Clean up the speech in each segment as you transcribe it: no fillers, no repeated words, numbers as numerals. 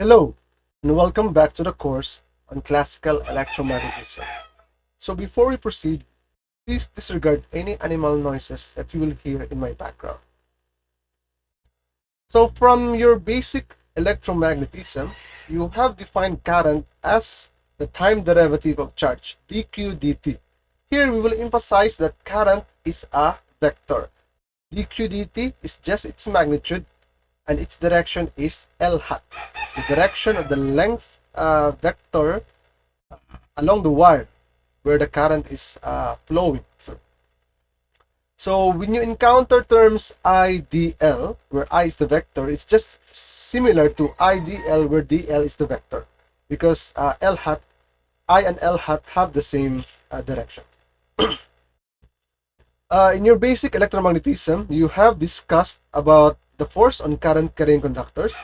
Hello, and welcome back to the course on classical electromagnetism. So before we proceed, please disregard any animal noises that you will hear in my background. So from your basic electromagnetism, you have defined current as the time derivative of charge, dq dt. Here we will emphasize that current is a vector. dq dt is just its magnitude and its direction is L hat, the direction of the length vector along the wire where the current is flowing through. So when you encounter terms IDL, where I is the vector, it's just similar to IDL, where DL is the vector, because L hat, I and L hat have the same direction. In your basic electromagnetism, you have discussed about the force on current carrying conductors.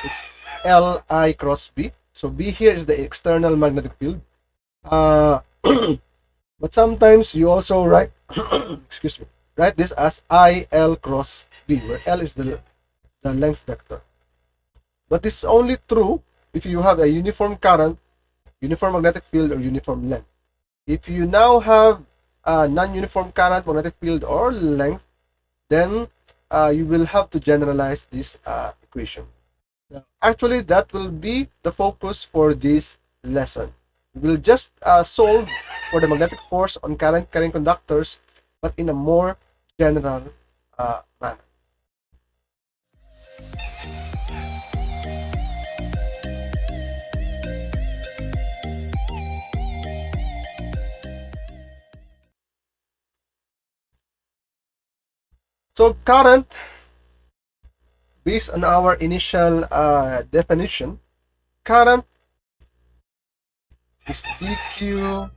It's Li cross B. So B here is the external magnetic field. Uh, but sometimes you also write, excuse me, write this as IL cross B, where L is the length vector. But this is only true if you have a uniform current, uniform magnetic field, or uniform length. If you now have non-uniform current, magnetic field, or length, then you will have to generalize this equation. Actually, that will be the focus for this lesson. We will just solve for the magnetic force on current carrying conductors, but in a more general manner. So current, based on our initial definition, current is dq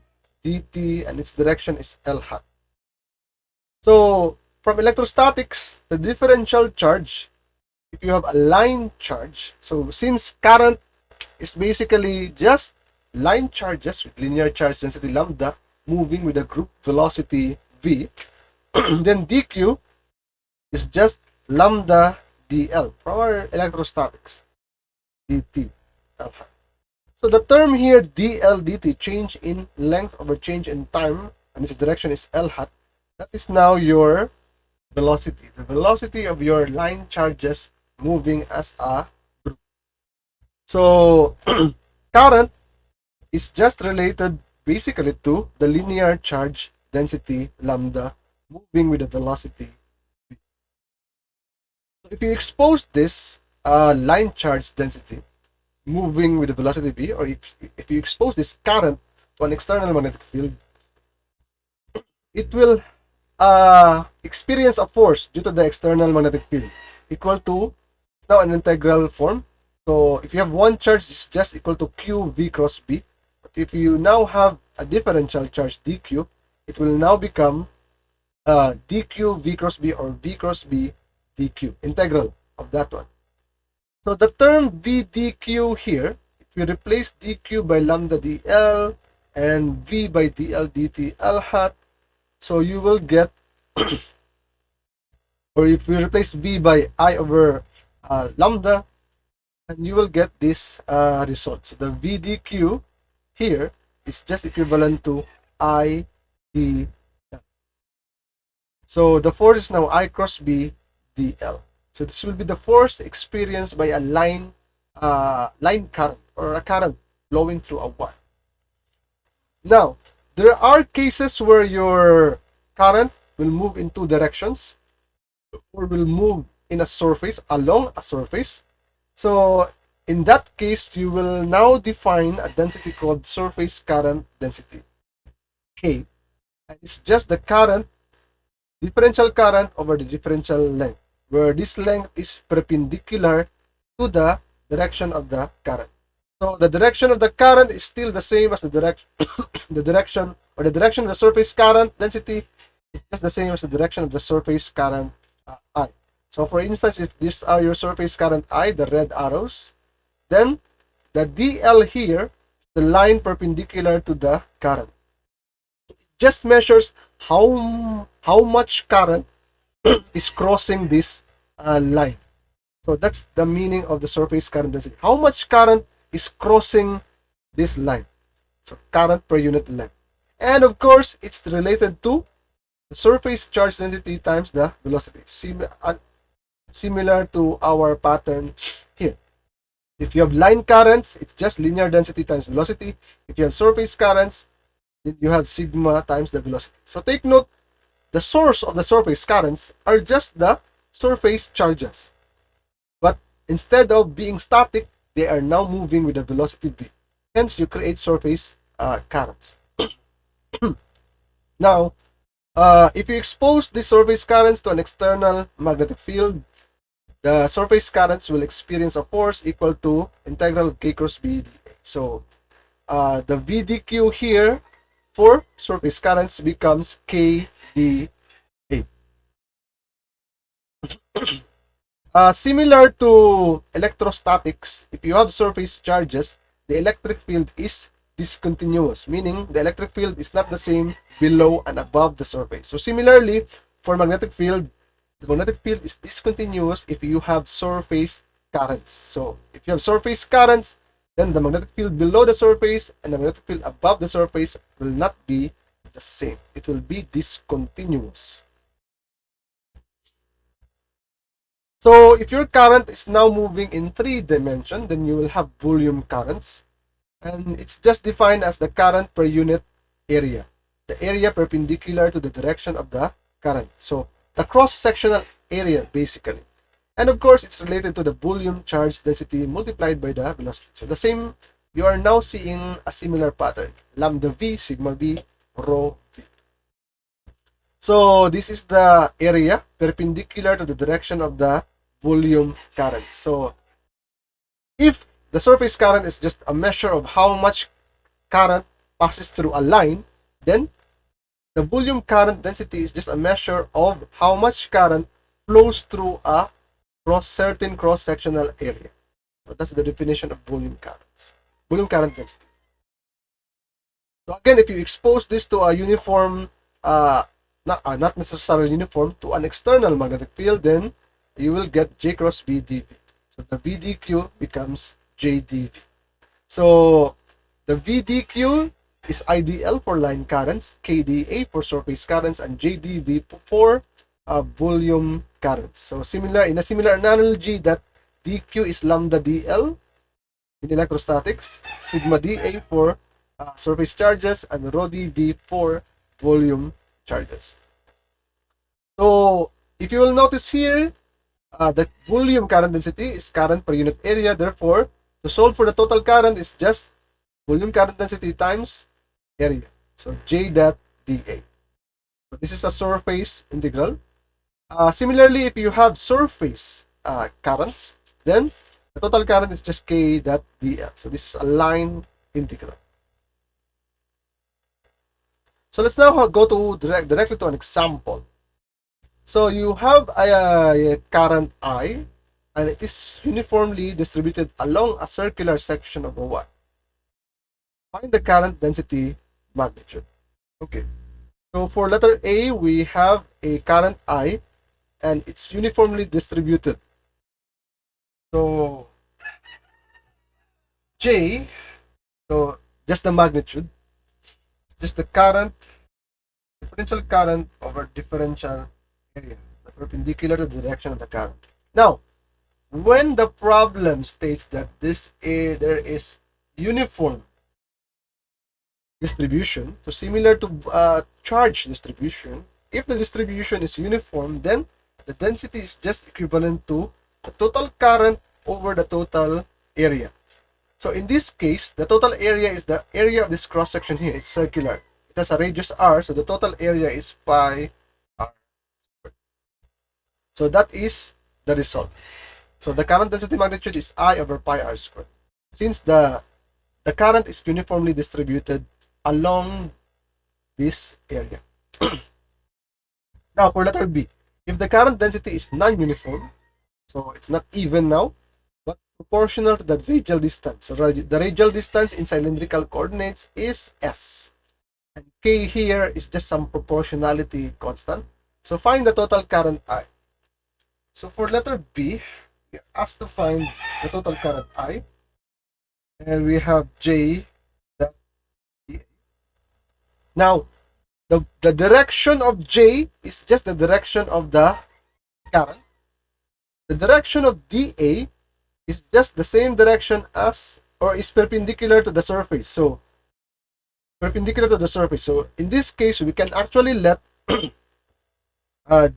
dt and its direction is L hat. So from electrostatics, the differential charge, if you have a line charge, so since current is basically just line charges with linear charge density lambda moving with a group velocity v, then dq is just lambda dl from our electrostatics dt. So the term here dl dt, change in length over change in time, and its direction is L hat. That is now your velocity, the velocity of your line charges moving as a group. So current is just related basically to the linear charge density lambda moving with the velocity. If you expose this line charge density moving with the velocity v, or if you expose this current to an external magnetic field, it will experience a force due to the external magnetic field equal to, it's now an integral form. So if you have one charge, it's just equal to q v cross b. But if you now have a differential charge dq, it will now become dq v cross b, or v cross b dq, integral of that one. So the term v dq here, if you replace dq by lambda dl and v by dl dt L hat, so you will get, or if you replace v by I over lambda, and you will get this result. So the v dq here is just equivalent to I d. So the force is now I cross b dl. So this will be the force experienced by a line current, or a current flowing through a wire. Now, there are cases where your current will move in two directions, or will move in a surface, along a surface. So in that case, you will now define a density called surface current density, K. And it's just the current, differential current over the differential length, where this length is perpendicular to the direction of the current. So the direction of the current is still the same as the direction the direction of the surface current density is just the same as the direction of the surface current I. So for instance, if these are your surface current I, the red arrows, then the DL here is the line perpendicular to the current. It just measures how much current is crossing this line. So that's the meaning of the surface current density. How much current is crossing this line? So current per unit length. And of course, it's related to the surface charge density times the velocity. Similar to our pattern here. If you have line currents, it's just linear density times velocity. If you have surface currents, then you have sigma times the velocity. So take note, the source of the surface currents are just the surface charges. But instead of being static, they are now moving with the velocity v. Hence, you create surface currents. Now, if you expose the surface currents to an external magnetic field, the surface currents will experience a force equal to integral K cross B dA. So, the VdQ here for surface currents becomes K dA. Similar to electrostatics, if you have surface charges, the electric field is discontinuous, meaning the electric field is not the same below and above the surface. So similarly, for magnetic field, the magnetic field is discontinuous if you have surface currents. So if you have surface currents, then the magnetic field below the surface and the magnetic field above the surface will not be the same. It will be discontinuous. So if your current is now moving in 3 dimensions, then you will have volume currents. And it's just defined as the current per unit area. The area perpendicular to the direction of the current. So the cross-sectional area basically. And of course, it's related to the volume charge density multiplied by the velocity. So the same, you are now seeing a similar pattern. Lambda V, sigma V, rho V. So this is the area perpendicular to the direction of the volume current. So if the surface current is just a measure of how much current passes through a line, then the volume current density is just a measure of how much current flows through a certain cross-sectional area. So that's the definition of volume currents. Volume current density. So again, if you expose this to a uniform, not necessarily uniform, to an external magnetic field, then you will get J cross V dV. So the VdQ becomes JdV. So the VdQ is IDL for line currents, KdA for surface currents, and JdV for volume currents. So in a similar analogy, that dQ is lambda dL in electrostatics, sigma dA for surface charges, and rho dV for volume charges. So if you will notice here, the volume current density is current per unit area. Therefore, to solve for the total current is just volume current density times area. So J dot dA. So this is a surface integral. Similarly, if you have surface currents, then the total current is just K dot dL. So this is a line integral. So let's now go to directly to an example. So you have a current I, and it is uniformly distributed along a circular section of a wire. Find the current density magnitude. Okay. So for letter A, we have a current I, and it's uniformly distributed. So J, so just the magnitude, just the current, differential current over differential area, perpendicular to the direction of the current. Now, when the problem states that there is uniform distribution, so similar to charge distribution, if the distribution is uniform, then the density is just equivalent to the total current over the total area. So in this case, the total area is the area of this cross section here. It's circular. It has a radius r, so the total area is pi r. So that is the result. So the current density magnitude is I over pi r squared. Since the current is uniformly distributed along this area. Now for letter B, if the current density is non-uniform, so it's not even now, but proportional to the radial distance. So the radial distance in cylindrical coordinates is S. And K here is just some proportionality constant. So find the total current I. So for letter B, we are asked to find the total current I, and we have J that dA. Now, the direction of J is just the direction of the current. The direction of dA is just the same direction as, or is perpendicular to the surface. So, perpendicular to the surface. So, in this case, we can actually let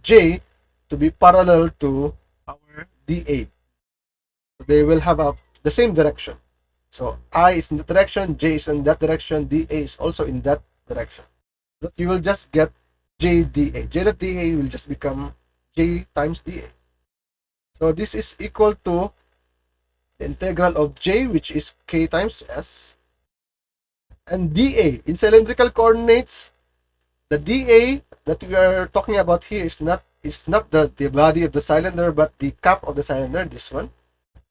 J to be parallel to our dA. So they will have the same direction. So I is in that direction, J is in that direction, dA is also in that direction. But you will just get J dA. J dot dA will just become J times dA. So this is equal to the integral of J, which is K times S. And dA, in cylindrical coordinates, the dA that we are talking about here is not the body of the cylinder, but the cap of the cylinder, this one.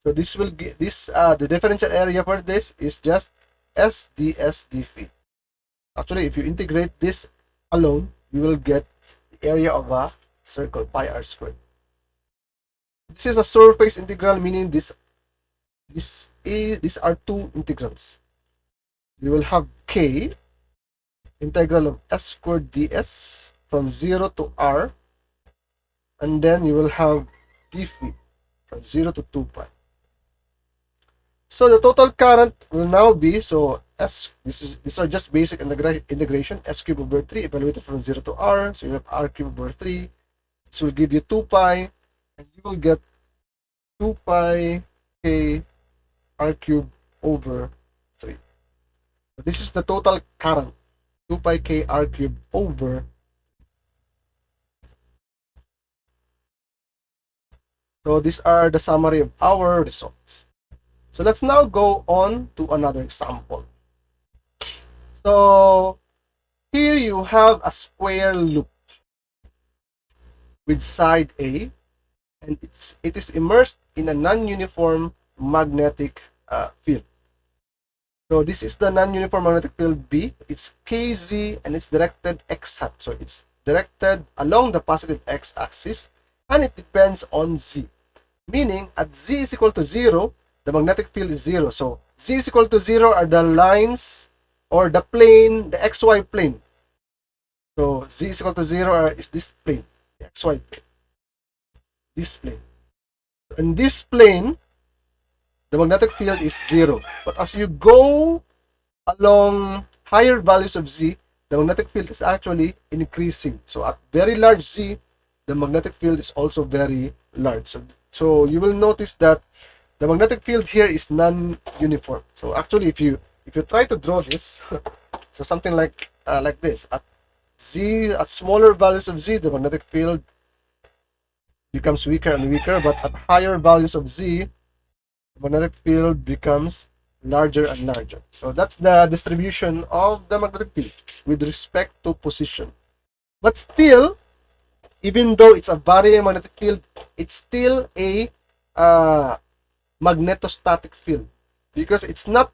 So this will get this the differential area for this is just S ds dphi. Actually, if you integrate this alone, you will get the area of a circle, pi r squared. This is a surface integral, meaning these are two integrals. You will have K integral of S squared ds from 0 to r, and then you will have dphi from 0 to 2 pi. So the total current will now be, so these are just basic integration, S cube over 3 evaluated from 0 to r. So you have r cube over 3. This will give you 2 pi, and you will get 2 pi k r cube over 3. So this is the total current, 2 pi k r cube over. So these are the summary of our results. So let's now go on to another example. So here you have a square loop with side A, and it is immersed in a non-uniform magnetic field. So this is the non-uniform magnetic field B. It's KZ, and it's directed x hat. So it's directed along the positive x-axis, and it depends on Z. Meaning, at Z is equal to 0, the magnetic field is 0. So Z is equal to 0 are the lines or the plane, the XY plane. So Z is equal to 0 is this plane, the XY plane. This plane. In this plane, the magnetic field is 0. But as you go along higher values of Z, the magnetic field is actually increasing. So at very large Z, the magnetic field is also very large. So you will notice that the magnetic field here is non-uniform. So actually, if you try to draw this, so something like this, at smaller values of Z, the magnetic field becomes weaker and weaker, but at higher values of Z, the magnetic field becomes larger and larger. So that's the distribution of the magnetic field with respect to position. But still, even though it's a varying magnetic field, it's still a magnetostatic field, because it's not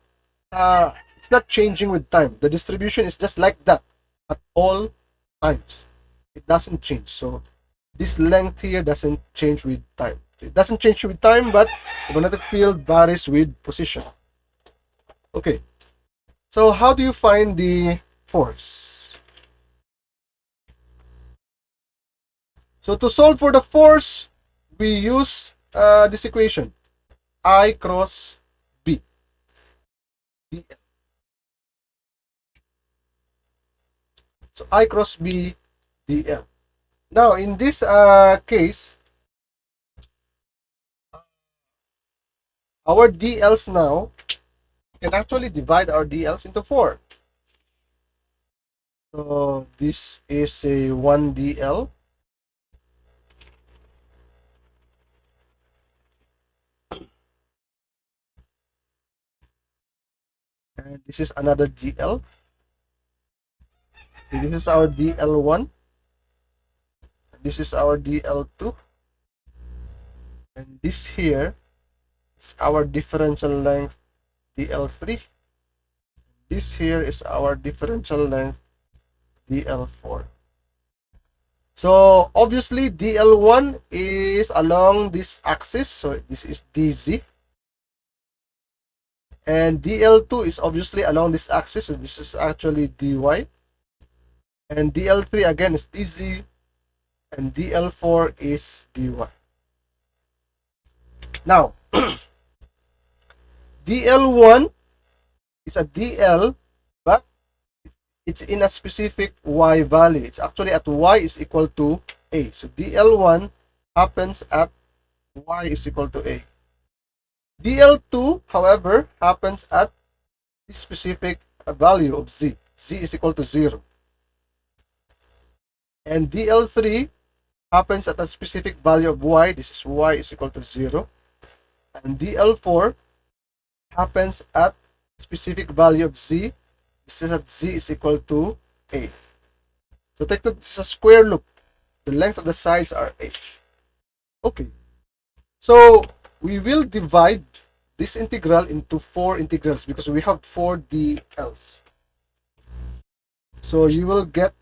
changing with time. The distribution is just like that at all times. It doesn't change. So this length here doesn't change with time. It doesn't change with time, but the magnetic field varies with position. Okay. So how do you find the force? So to solve for the force, we use this equation, I cross B. So I cross B dl. Now in this case, our dl's now, we can actually divide our dl's into 4. So this is a 1 dl. And this is another dl. So this is our dl1. This is our dl2. And this here is our differential length dl3. This here is our differential length dl4. So obviously DL1 is along this axis, so this is DZ. And DL2 is obviously along this axis, so this is actually DY. And DL3 again is DZ, and DL4 is DY. Now, DL1 is a DL, but it's in a specific Y value. It's actually at Y is equal to A. So DL1 happens at Y is equal to A. DL2, however, happens at this specific value of Z. Z is equal to 0. And DL3 happens at a specific value of Y. This is Y is equal to 0. And DL4 happens at specific value of Z. This is at Z is equal to A. So take that this is a square loop. The length of the sides are 8. Okay. So we will divide this integral into 4 integrals because we have 4 DLs. So you will get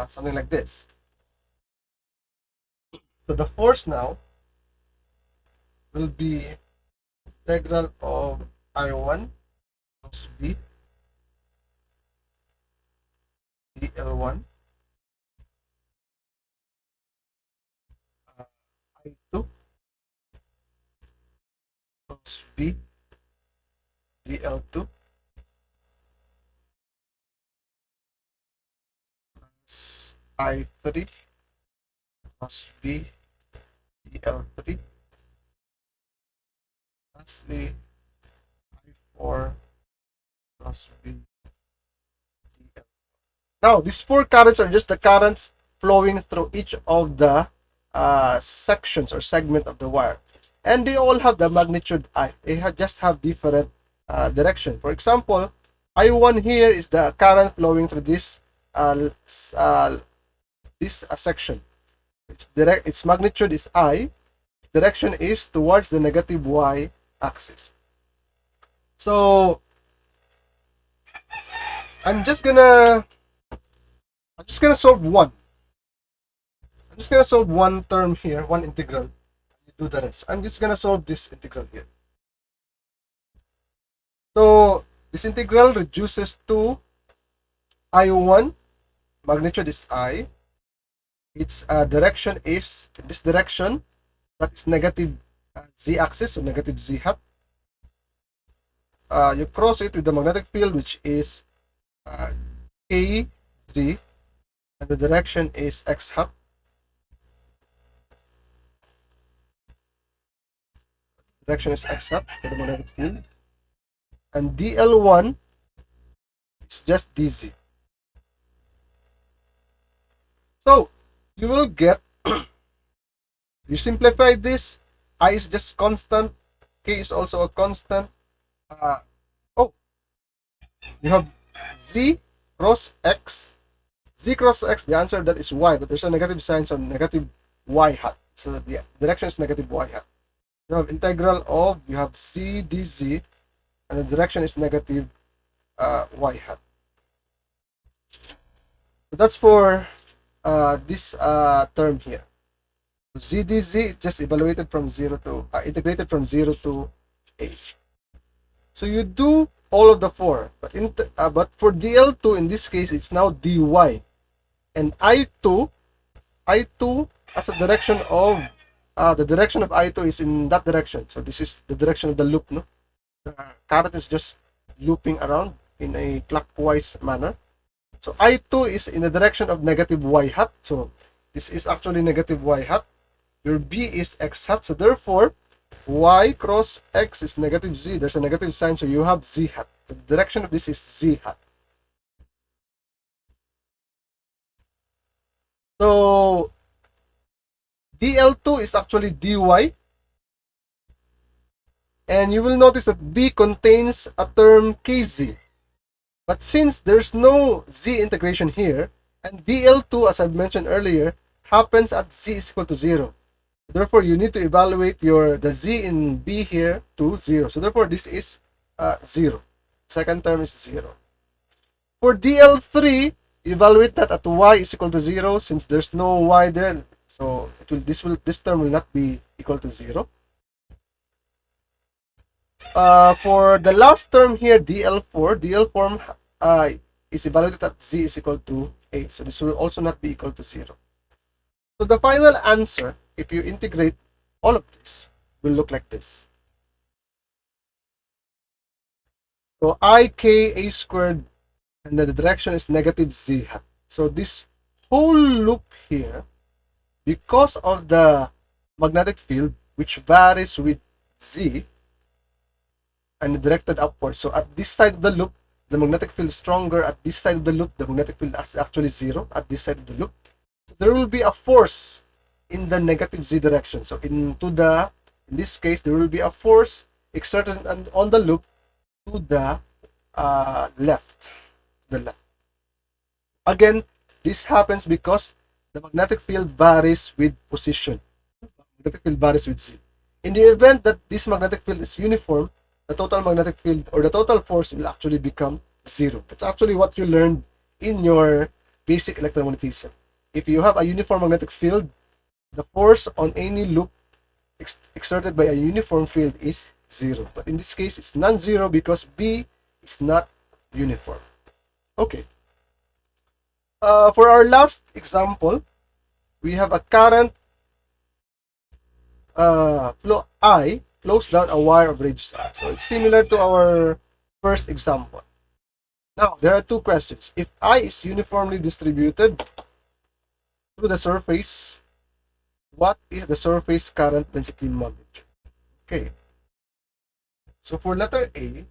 something like this. So the force now will be integral of I1 plus B DL1 I2 plus B DL2 plus I3 plus B DL3 lastly I4 plus B DL. Now these 4 currents are just the currents flowing through each of the sections or segment of the wire, and they all have the magnitude I. They just have different direction. For example, I1 here is the current flowing through this section. Its magnitude is I. Its direction is towards the negative Y axis. So I'm just gonna solve one. I'm just gonna solve one term here, one integral. You do the rest. I'm just gonna solve this integral here. So this integral reduces to I1. Magnitude is I. Its direction is in this direction. That is negative Z axis, so negative Z hat. You cross it with the magnetic field, which is KZ, and the direction is X hat. Direction is X hat for the magnetic field. And DL1 is just DZ. So you will get, you simplify this, I is just constant, K is also a constant. You have Z cross X. Z cross X, the answer that is Y, but there's a negative sign, so negative Y hat. So the direction is negative Y hat. You have integral of, you have C dz, and the direction is negative Y hat. So that's for this term here. Z dz just evaluated from 0 to, integrated from 0 to A. So you do all of the 4, but for DL2 in this case it's now dy, and I2 as a direction of the direction of I2 is in that direction. So this is the direction of the loop, no? The current is just looping around in a clockwise manner. So I2 is in the direction of negative Y hat. So this is actually negative Y hat. Your B is X hat. So therefore Y cross X is negative Z. There's a negative sign, so you have Z hat. The direction of this is Z hat. So DL2 is actually dy. And you will notice that B contains a term KZ. But since there's no Z integration here, and DL2, as I mentioned earlier, happens at Z is equal to 0. Therefore, you need to evaluate the Z in B here to 0. So therefore, this is 0. Second term is 0. For DL3, evaluate that at y is equal to 0, since there's no y there, so this term will not be equal to 0. For the last term here, DL form is evaluated at z is equal to a, so this will also not be equal to 0. So the final answer, if you integrate all of this, will look like this. So ik a squared, and then the direction is negative z hat. So this whole loop here, because of the magnetic field, which varies with z and directed upwards. So at this side of the loop, the magnetic field is stronger. At this side of the loop, the magnetic field is actually 0 at this side of the loop. So there will be a force in the negative z direction. So in this case, there will be a force exerted on the loop to the left. Again, this happens because the magnetic field varies with position. Magnetic field varies with z. In the event that this magnetic field is uniform, the total magnetic field or the total force will actually become 0. That's actually what you learned in your basic electromagnetism. If you have a uniform magnetic field, the force on any loop exerted by a uniform field is 0. But in this case, it's non-zero because B is not uniform. Okay. For our last example, we have a current flow I flows down a wire of radius r. So it's similar to our first example. Now, there are two questions. If I is uniformly distributed through the surface, what is the surface current density magnitude? Okay. So for letter A,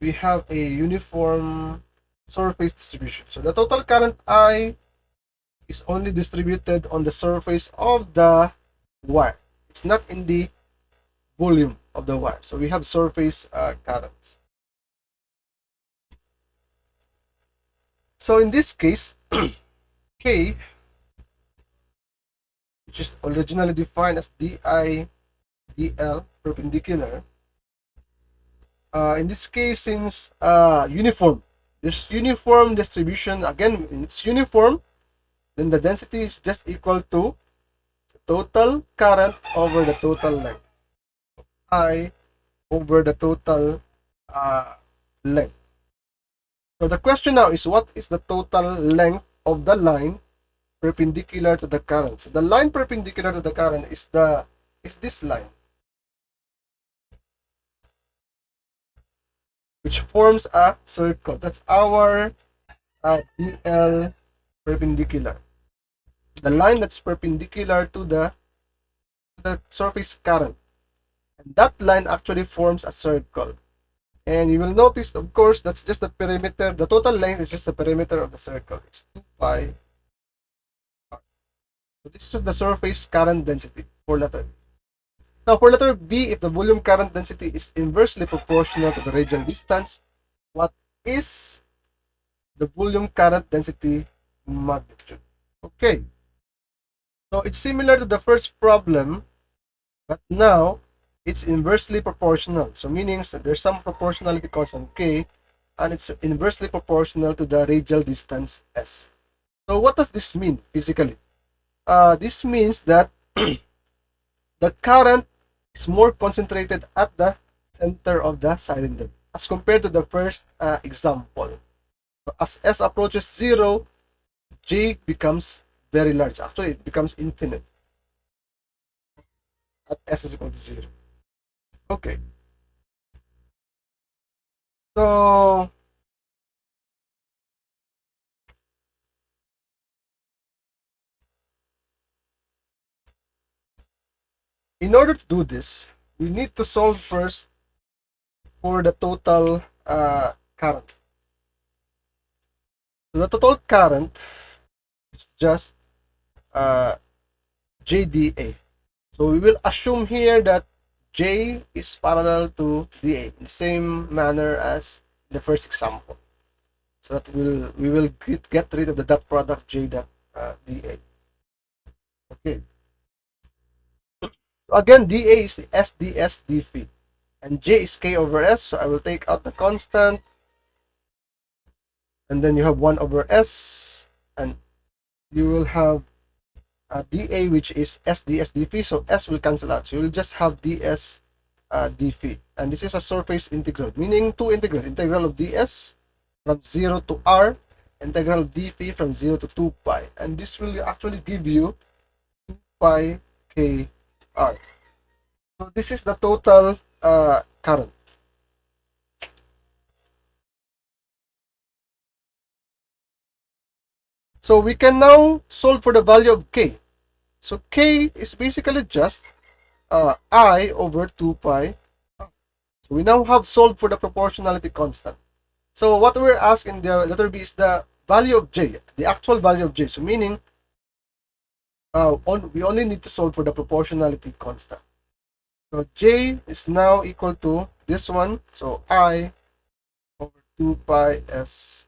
we have a uniform surface distribution. So the total current I is only distributed on the surface of the wire. It's not in the volume of the wire. So we have surface currents. So in this case, K, which is originally defined as di dl perpendicular, in this case, since uniform, this uniform distribution, again, it's uniform, then the density is just equal to the total current over the total length. I over the total length. So the question now is, what is the total length of the line perpendicular to the current? So the line perpendicular to the current is this line, which forms a circle. That's our DL perpendicular. The line that's perpendicular to the surface current. And that line actually forms a circle. And you will notice, of course, that's just the perimeter. The total length is just the perimeter of the circle. It's 2 pi r. So this is the surface current density for letter B. Now for letter B, if the volume current density is inversely proportional to the radial distance, what is the volume current density magnitude? Okay. So it's similar to the first problem, but now it's inversely proportional. So meaning that there's some proportionality constant K, and it's inversely proportional to the radial distance S. So what does this mean physically? This means that the current is more concentrated at the center of the cylinder as compared to the first example. So as S approaches 0, J becomes very large. Actually, it becomes infinite at S is equal to 0. Okay. So in order to do this, we need to solve first for the total current. So the total current is just JDA. So we will assume here that J is parallel to DA in the same manner as the first example. So that we will get rid of the dot product J dot DA. Okay. So again, DA is the SDS dphi, and J is K over S. So I will take out the constant. and then you have 1 over S, and you will have dA, which is S ds dphi, so S will cancel out, so you will just have ds dphi, and this is a surface integral, meaning two integrals, integral of ds from 0 to r, integral of dphi from 0 to 2 pi, and this will actually give you 2 pi k r. So this is the total current. So we can now solve for the value of k. So k is basically just I over 2 pi. So we now have solved for the proportionality constant. So what we're asked in the letter B is the value of j, the actual value of j. So meaning we only need to solve for the proportionality constant. So j is now equal to this one. So I over 2 pi s.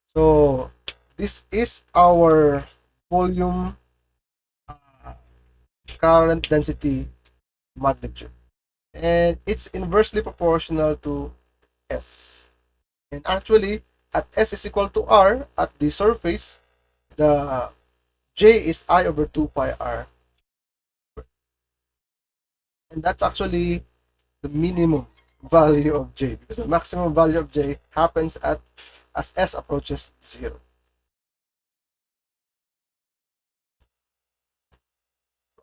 So this is our volume current density magnitude, and it's inversely proportional to S. And actually, at S is equal to R, at the surface, the J is I over 2 pi R. And that's actually the minimum value of J, because the maximum value of J happens as S approaches 0.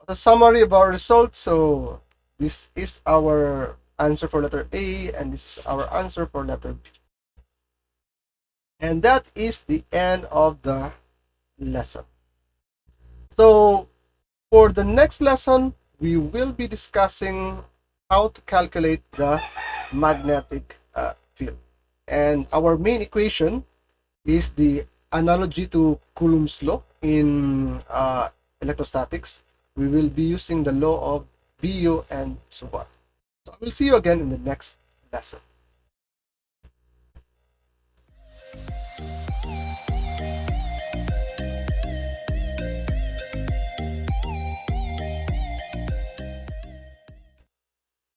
The summary of our results, so this is our answer for letter A, and this is our answer for letter B. And that is the end of the lesson. So for the next lesson, we will be discussing how to calculate the magnetic field. And our main equation is the analogy to Coulomb's law in electrostatics. We will be using the law of Biot and Suvar. So I will see you again in the next lesson.